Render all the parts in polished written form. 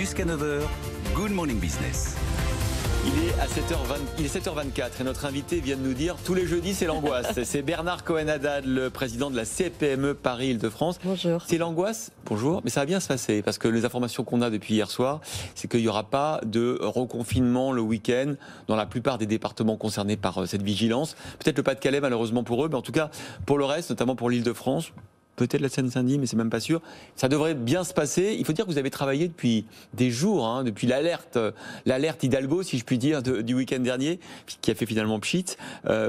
Jusqu'à 9h, Good Morning Business. Il est 7h24 et notre invité vient de nous dire tous les jeudis c'est l'angoisse. C'est Bernard Cohen-Haddad, le président de la CPME Paris-Île-de-France. Bonjour. C'est l'angoisse, bonjour, mais ça va bien se passer parce que les informations qu'on a depuis hier soir, c'est qu'il n'y aura pas de reconfinement le week-end dans la plupart des départements concernés par cette vigilance. Peut-être le Pas-de-Calais malheureusement pour eux, mais en tout cas pour le reste, notamment pour l'Île-de-France. Peut-être la Seine-Saint-Denis, mais c'est même pas sûr. Ça devrait bien se passer. Il faut dire que vous avez travaillé depuis des jours, depuis l'alerte Hidalgo, si je puis dire, du week-end dernier, qui a fait finalement pchit.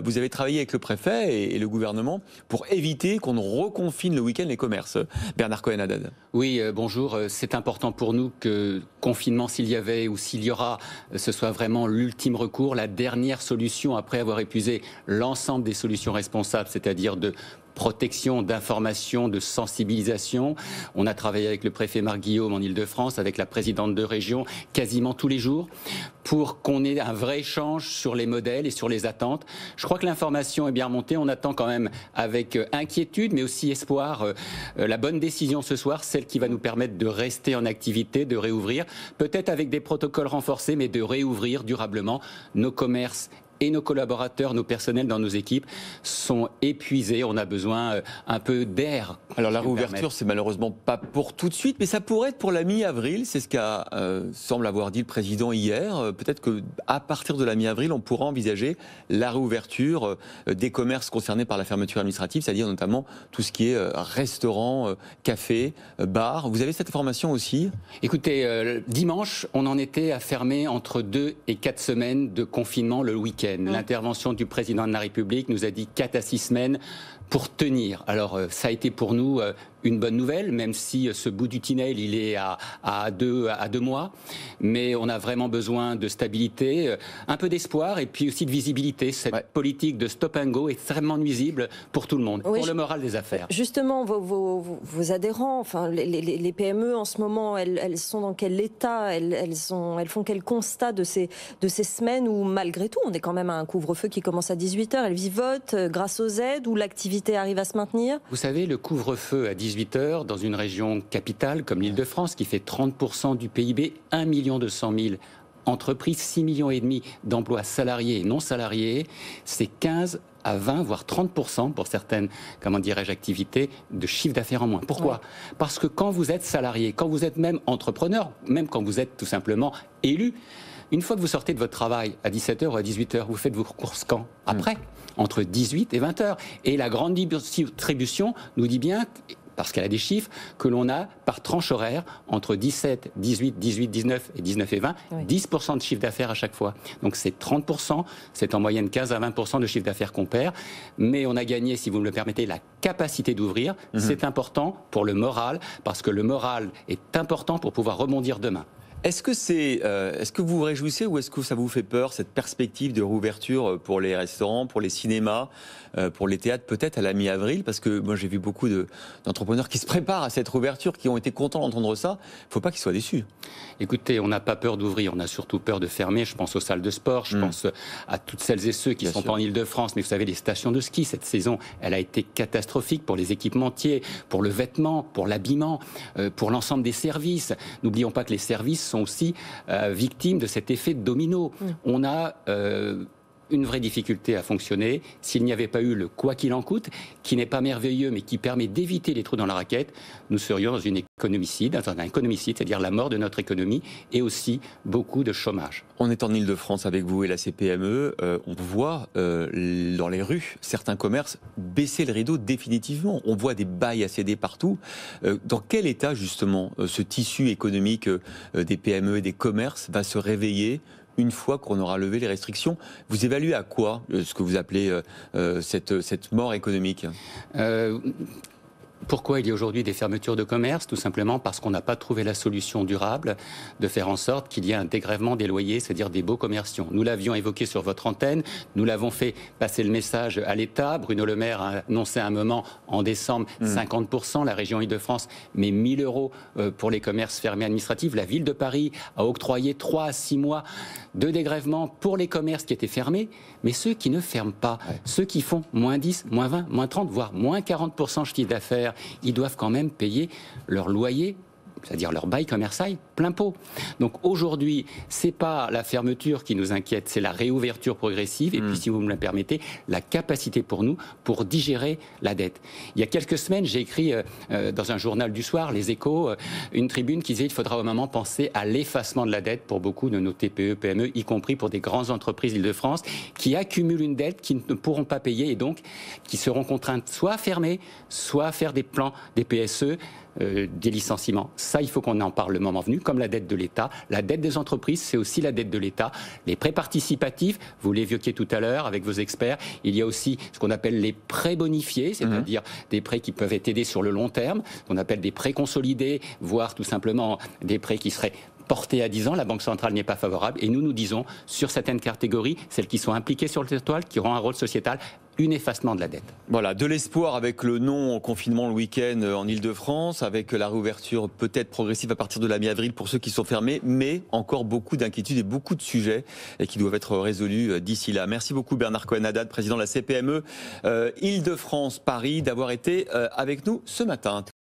Vous avez travaillé avec le préfet et le gouvernement pour éviter qu'on ne reconfine le week-end les commerces. Bernard Cohen-Haddad. Oui, bonjour. C'est important pour nous que confinement, s'il y avait ou s'il y aura, ce soit vraiment l'ultime recours, la dernière solution après avoir épuisé l'ensemble des solutions responsables, c'est-à-dire de protection, d'information, de sensibilisation. On a travaillé avec le préfet Marc Guillaume en Île-de-France, avec la présidente de région, quasiment tous les jours, pour qu'on ait un vrai échange sur les modèles et sur les attentes. Je crois que l'information est bien remontée. On attend quand même avec inquiétude, mais aussi espoir, la bonne décision ce soir, celle qui va nous permettre de rester en activité, de réouvrir, peut-être avec des protocoles renforcés, mais de réouvrir durablement nos commerces et nos collaborateurs, nos personnels dans nos équipes sont épuisés. On a besoin un peu d'air. Alors la réouverture, c'est malheureusement pas pour tout de suite, mais ça pourrait être pour la mi-avril. C'est ce qu'a semble avoir dit le président hier. Peut-être qu'à partir de la mi-avril, on pourra envisager la réouverture des commerces concernés par la fermeture administrative, c'est-à-dire notamment tout ce qui est restaurant, café, bar. Vous avez cette information aussi ? Écoutez, dimanche, on en était à fermer entre 2 et 4 semaines de confinement le week-end. L'intervention du président de la République nous a dit 4 à 6 semaines pour tenir. Alors, ça a été pour nous une bonne nouvelle, même si ce bout du tunnel, il est à 2 mois. Mais on a vraiment besoin de stabilité, un peu d'espoir et puis aussi de visibilité. Cette politique de stop and go est extrêmement nuisible pour tout le monde, pour le moral des affaires. Justement, vos adhérents, enfin, les PME en ce moment, elles sont dans quel état ? Elles font quel constat de ces semaines où, malgré tout, on est quand même à un couvre-feu qui commence à 18h, elles vivotent grâce aux aides, où l'activité arrive à se maintenir ? Vous savez, le couvre-feu à 18h dans une région capitale comme l'Île-de-France, qui fait 30% du PIB, 1 200 000 entreprises, 6,5 millions d'emplois salariés et non salariés, c'est 15 à 20, voire 30% pour certaines, activités de chiffre d'affaires en moins. Pourquoi ? Parce que quand vous êtes salarié, quand vous êtes même entrepreneur, même quand vous êtes tout simplement élu, une fois que vous sortez de votre travail à 17h ou à 18h, vous faites vos courses quand ? Après, entre 18 et 20h. Et la grande distribution nous dit bien, parce qu'elle a des chiffres, que l'on a par tranche horaire entre 17, 18, 18, 19 et 19 et 20, 10% de chiffre d'affaires à chaque fois. Donc c'est 30%, c'est en moyenne 15 à 20% de chiffre d'affaires qu'on perd. Mais on a gagné, si vous me le permettez, la capacité d'ouvrir. C'est important pour le moral, parce que le moral est important pour pouvoir rebondir demain. Est-ce que vous vous réjouissez ou est-ce que ça vous fait peur, cette perspective de réouverture pour les restaurants, pour les cinémas, pour les théâtres, peut-être à la mi-avril ? Parce que moi j'ai vu beaucoup d'entrepreneurs qui se préparent à cette réouverture, qui ont été contents d'entendre ça. Il ne faut pas qu'ils soient déçus. Écoutez, on n'a pas peur d'ouvrir, on a surtout peur de fermer. Je pense aux salles de sport, je pense à toutes celles et ceux qui sont en Île-de-France. Mais vous savez, les stations de ski, cette saison, elle a été catastrophique pour les équipementiers, pour le vêtement, pour l'habillement, pour l'ensemble des services. N'oublions pas que les services sont aussi victimes de cet effet de domino. On a une vraie difficulté à fonctionner. S'il n'y avait pas eu le quoi qu'il en coûte, qui n'est pas merveilleux, mais qui permet d'éviter les trous dans la raquette, nous serions dans un économicide, c'est-à-dire la mort de notre économie, et aussi beaucoup de chômage. On est en Île-de-France avec vous et la CPME. On voit dans les rues certains commerces baisser le rideau définitivement. On voit des bails à céder partout. Dans quel état, justement, ce tissu économique des PME et des commerces va se réveiller une fois qu'on aura levé les restrictions? Vous évaluez à quoi ce que vous appelez cette mort économique? Pourquoi il y a aujourd'hui des fermetures de commerce? Tout simplement parce qu'on n'a pas trouvé la solution durable de faire en sorte qu'il y ait un dégrèvement des loyers, c'est-à-dire des baux commerciaux. Nous l'avions évoqué sur votre antenne, nous l'avons fait passer le message à l'État. Bruno Le Maire a annoncé à un moment en décembre 50%, la région Île-de-France met 1 000 € pour les commerces fermés administratifs. La ville de Paris a octroyé 3 à 6 mois de dégrèvement pour les commerces qui étaient fermés, mais ceux qui ne ferment pas, ceux qui font moins 10, moins 20, moins 30, voire moins 40% de chiffre d'affaires, ils doivent quand même payer leur loyer c'est-à-dire leur bail commercial, plein pot. Donc aujourd'hui, c'est pas la fermeture qui nous inquiète, c'est la réouverture progressive et puis, si vous me le permettez, la capacité pour nous pour digérer la dette. Il y a quelques semaines, j'ai écrit dans un journal du soir, Les Échos, une tribune qui disait qu'il faudra au moment penser à l'effacement de la dette pour beaucoup de nos TPE, PME, y compris pour des grandes entreprises d'Île-de-France qui accumulent une dette qu'ils ne pourront pas payer et donc qui seront contraintes soit à fermer, soit à faire des plans, des PSE, des licenciements. Ça, il faut qu'on en parle le moment venu, comme la dette de l'État. La dette des entreprises, c'est aussi la dette de l'État. Les prêts participatifs, vous l'évoquiez tout à l'heure avec vos experts, il y a aussi ce qu'on appelle les prêts bonifiés, c'est-à-dire des prêts qui peuvent être aidés sur le long terme, ce qu'on appelle des prêts consolidés, voire tout simplement des prêts qui seraient portés à 10 ans, la Banque centrale n'y est pas favorable. Et nous disons, sur certaines catégories, celles qui sont impliquées sur le territoire, qui auront un rôle sociétal, un effacement de la dette. Voilà, de l'espoir avec le non-confinement le week-end en Ile-de-France, avec la réouverture peut-être progressive à partir de la mi-avril pour ceux qui sont fermés, mais encore beaucoup d'inquiétudes et beaucoup de sujets qui doivent être résolus d'ici là. Merci beaucoup Bernard Cohen-Haddad, président de la CPME Ile-de-France Paris, d'avoir été avec nous ce matin.